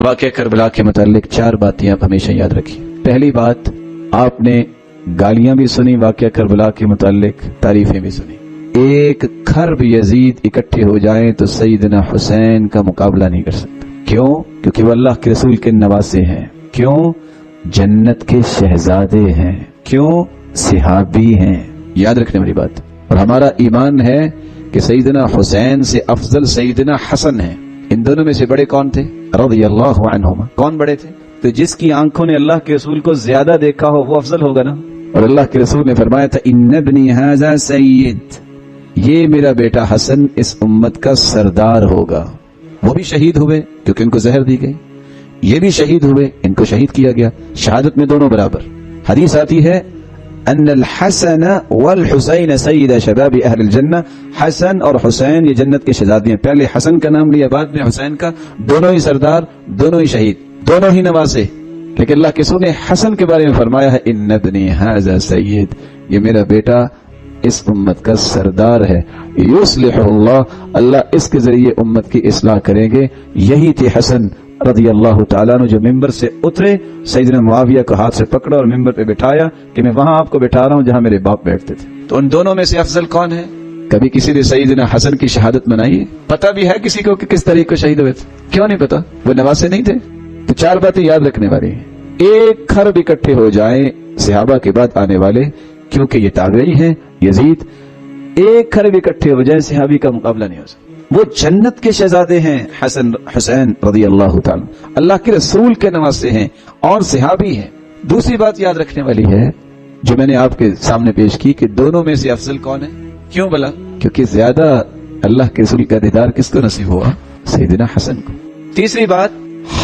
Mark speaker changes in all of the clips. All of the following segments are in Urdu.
Speaker 1: واقعہ کربلا کے متعلق 4 باتیں آپ ہمیشہ یاد رکھیں۔ پہلی بات، آپ نے گالیاں بھی سنی واقعہ کربلا کے متعلق، تعریفیں بھی سنی۔ ایک کھرب یزید اکٹھے ہو جائیں تو سیدنا حسین کا مقابلہ نہیں کر سکتا۔ کیوں؟ کیونکہ وہ اللہ کے رسول کے نواسے ہیں۔ کیوں؟ جنت کے شہزادے ہیں۔ کیوں؟ صحابی ہیں۔ یاد رکھنے والی بات۔ اور ہمارا ایمان ہے کہ سیدنا حسین سے افضل سیدنا حسن ہیں۔ ان دونوں میں سے بڑے کون تھے؟ رضی اللہ عنہما۔ کون بڑے تھے؟ تو جس کی آنکھوں نے اللہ کے رسول کو زیادہ دیکھا ہو وہ افضل ہوگا نا۔ اور اللہ کے رسول نے فرمایا تھا ان ابنی ھذا سید، یہ میرا بیٹا حسن اس امت کا سردار ہوگا۔ وہ بھی شہید ہوئے کیونکہ ان کو زہر دی گئی، یہ بھی شہید ہوئے، ان کو شہید کیا گیا۔ شہادت میں دونوں برابر۔ حدیث آتی ہے ان الحسن والحسین سید شباب اہل الجنہ، حسن اور حسین یہ جنت کے شہزادے ہیں۔ پہلے حسن کا نام لیا، بعد میں حسین کا۔ دونوں ہی سردار، دونوں ہی شہید، دونوں ہی نواسے۔ لیکن اللہ کے رسول نے حسن کے بارے میں فرمایا ہے ان ابنی ھذا سید، یہ میرا بیٹا اس امت کا سردار ہے۔ یصلح اللہ، اللہ اس کے ذریعے امت کی اصلاح کریں گے۔ یہی تھے حسن رضی اللہ تعالیٰ عنہ جو ممبر سے اترے، سیدنا معاویہ کو ہاتھ سے پکڑا اور ممبر پہ بٹھایا کہ میں وہاں آپ کو بٹھا رہا ہوں جہاں میرے باپ بیٹھتے تھے۔ تو ان دونوں میں سے افضل کون ہے؟ کبھی کسی نے سیدنا حسن کی شہادت منائی ہے؟ پتہ بھی ہے کسی کو کہ کس طریقے کو شہید ہوئے تھے؟ کیوں نہیں پتا؟ وہ نواسے نہیں تھے؟ تو 4 باتیں یاد رکھنے والی ہیں۔ ایک کھرب اکٹھے ہو جائیں صحابہ کے بعد آنے والے، کیونکہ یہ تابعی ہیں یزید، ایک کھرب اکٹھے ہو جائیں صحابی کا مقابلہ نہیں ہو سکتا۔ وہ جنت کے شہزادے ہیں حسن حسین رضی اللہ تعالی، اللہ کے رسول کے نواسے ہیں اور صحابی ہیں۔ دوسری بات یاد رکھنے والی ہے جو میں نے آپ کے سامنے پیش کی کہ دونوں میں سے افضل کون ہے؟ کیوں بلا؟ کیونکہ زیادہ اللہ کے رسول کا دیدار کس کو نصیب ہوا؟ سیدنا حسن کو۔ تیسری بات،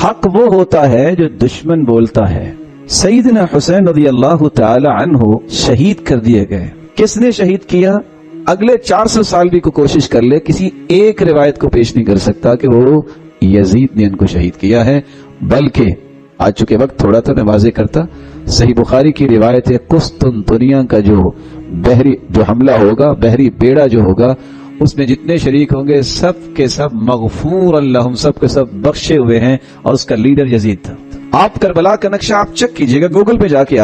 Speaker 1: حق وہ ہوتا ہے جو دشمن بولتا ہے۔ سیدنا حسین رضی اللہ تعالی عنہ شہید کر دیے گئے۔ کس نے شہید کیا؟ اگلے 400 سال بھی کو کوشش کر لے کسی ایک روایت کو پیش نہیں کر سکتا کہ وہ یزید نے ان کو شہید کیا ہے، بلکہ آج چکے وقت تھوڑا تو میں واضح کرتا، صحیح بخاری کی روایت ہے قسطنطنیہ کا جو بحری جو حملہ ہوگا، بحری بیڑا جو ہوگا، اس میں جتنے شریک ہوں گے سب کے سب مغفور اللہم، سب کے سب بخشے ہوئے ہیں، اور اس کا لیڈر یزید تھا۔ آپ کربلا کا نقشہ آپ چیک کیجئے گا، گوگل پہ جا کے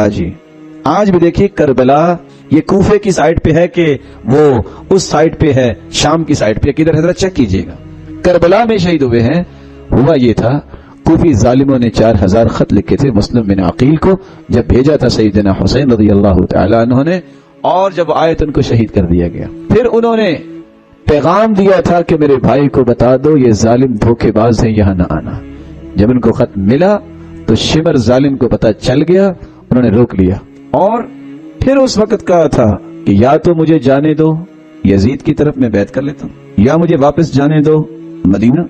Speaker 1: آج بھی دیکھیے کربلا یہ کوفے کی سائٹ پہ ہے کہ وہ اس سائٹ پہ ہے، شام کی سائٹ پہ کدھر ہے، ذرا چیک کیجئے گا۔ کربلا میں شہید ہوئے ہیں۔ ہوا یہ تھا، کوفی ظالموں نے 4000 خط لکھے تھے مسلم بن عقیل کو، جب بھیجا تھا سیدنا حسین رضی اللہ تعالی عنہ نے، اور جب آئے تو ان کو شہید کر دیا گیا۔ پھر انہوں نے پیغام دیا تھا کہ میرے بھائی کو بتا دو یہ ظالم دھوکے باز ہیں، یہاں نہ آنا۔ جب ان کو خط ملا تو شمر ظالم کو پتا چل گیا، انہوں نے روک لیا، اور پھر اس وقت کہا تھا کہ یا تو مجھے جانے دو یزید کی طرف میں بیعت کر لیتا ہوں، یا مجھے واپس جانے دو مدینہ،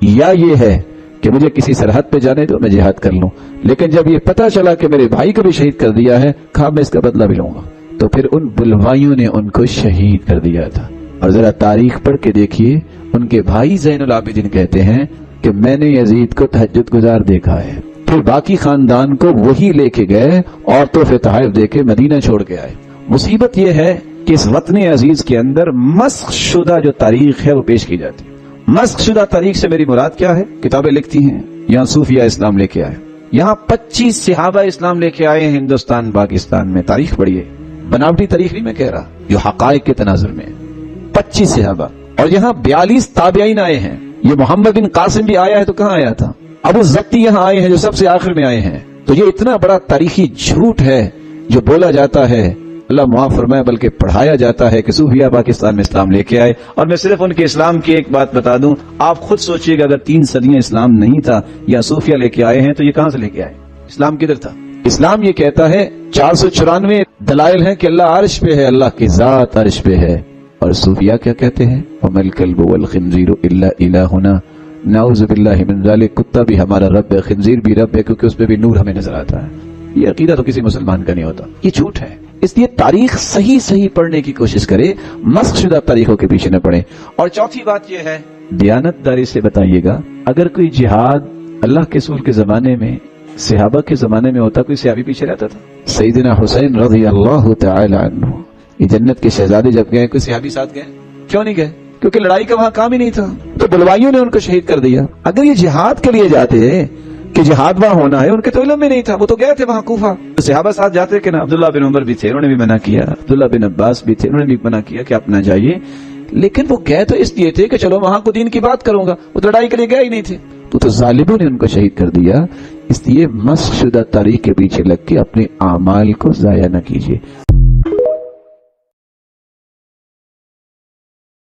Speaker 1: یا یہ ہے کہ مجھے کسی سرحد پہ جانے دو میں جہاد کر لوں۔ لیکن جب یہ پتا چلا کہ میرے بھائی کو بھی شہید کر دیا ہے، کہا میں اس کا بدلہ بھی لوں گا۔ تو پھر ان بلوائیوں نے ان کو شہید کر دیا تھا۔ اور ذرا تاریخ پڑھ کے دیکھیے، ان کے بھائی زین العابدین کہتے ہیں کہ میں نے یزید کو تہجد گزار دیکھا ہے۔ پھر باقی خاندان کو وہی لے کے گئے اور تحفے تحائف دے کے مدینہ چھوڑ کے آئے۔ مصیبت یہ ہے کہ اس وطن عزیز کے اندر مسخ شدہ جو تاریخ ہے وہ پیش کی جاتی ہے۔ مسخ شدہ تاریخ سے میری مراد کیا ہے؟ کتابیں لکھتی ہیں یہاں صوفیہ اسلام لے کے آئے، یہاں 25 صحابہ اسلام لے کے آئے ہیں ہندوستان پاکستان میں۔ تاریخ پڑھیے، بناوٹی تاریخ نہیں میں کہہ رہا، جو حقائق کے تناظر میں 25 صحابہ، اور یہاں 42 تابعین آئے ہیں۔ یہ محمد بن قاسم بھی آیا ہے تو کہاں آیا تھا؟ ابو زبتی یہاں آئے ہیں جو سب سے آخر میں آئے ہیں۔ تو یہ اتنا بڑا تاریخی جھوٹ ہے جو بولا جاتا ہے، اللہ معاف فرمائے، بلکہ پڑھایا جاتا ہے کہ صوفیہ پاکستان میں اسلام لے کے آئے۔ اور میں صرف ان کے اسلام کی ایک بات بتا دوں، آپ خود سوچئے گا اگر 3 صدیاں اسلام نہیں تھا یا صوفیہ لے کے آئے ہیں تو یہ کہاں سے لے کے آئے؟ اسلام کدھر تھا؟ اسلام یہ کہتا ہے 494 دلائل ہیں کہ اللہ عرش پہ ہے، اللہ کی ذات عرش پہ ہے۔ اور صوفیہ کیا کہتے ہیں؟ وَمَا الْكَلْبُ وَالْخِنْزِيرُ إِلَّا إِلَٰهُنَا، نعوذ باللہ من ذلک، کتا بھی ہمارا رب ہے، خنزیر بھی رب ہے، کیونکہ اس پہ بھی نور ہمیں نظر آتا ہے۔ یہ عقیدہ تو کسی مسلمان کا نہیں ہوتا، یہ جھوٹ ہے۔ اس لیے تاریخ صحیح پڑھنے کی کوشش کرے، مسخ شدہ تاریخوں کے پیچھے نہ پڑے۔ اور چوتھی بات یہ ہے، دیانت داری سے بتائیے گا، اگر کوئی جہاد اللہ کے رسول کے زمانے میں، صحابہ کے زمانے میں ہوتا، کوئی صحابی پیچھے رہتا تھا؟ سیدنا حسین رضی اللہ تعالی عنہ یہ جنت کے شہزادے جب گئے، کوئی صحابی ساتھ گئے؟ کیوں نہیں گئے؟ کیونکہ لڑائی کا وہاں کام ہی نہیں تھا، تو بلوائیوں نے ان کو شہید کر دیا۔ اگر یہ جہاد کے لیے جاتے کہ جہاد وہاں ہونا ہے، ان کے تو علم میں نہیں تھا، وہ تو گئے تھے وہاں کوفہ، صحابہ ساتھ جاتے کہ نا، عبداللہ بن عمر بھی تھے، انہوں نے بھی منع کیا، عبداللہ بن عباس بھی تھے، انہوں نے بھی منع کیا کہ آپ نہ جائیے، لیکن وہ گئے تو اس لیے تھے کہ چلو وہاں کو دین کی بات کروں گا، وہ لڑائی کے لیے گئے ہی نہیں تھے، تو ظالموں نے ان کو شہید کر دیا۔ اس لیے مسح شدہ تاریخ کے پیچھے لگ کے اپنے اعمال کو ضائع نہ کیجیے۔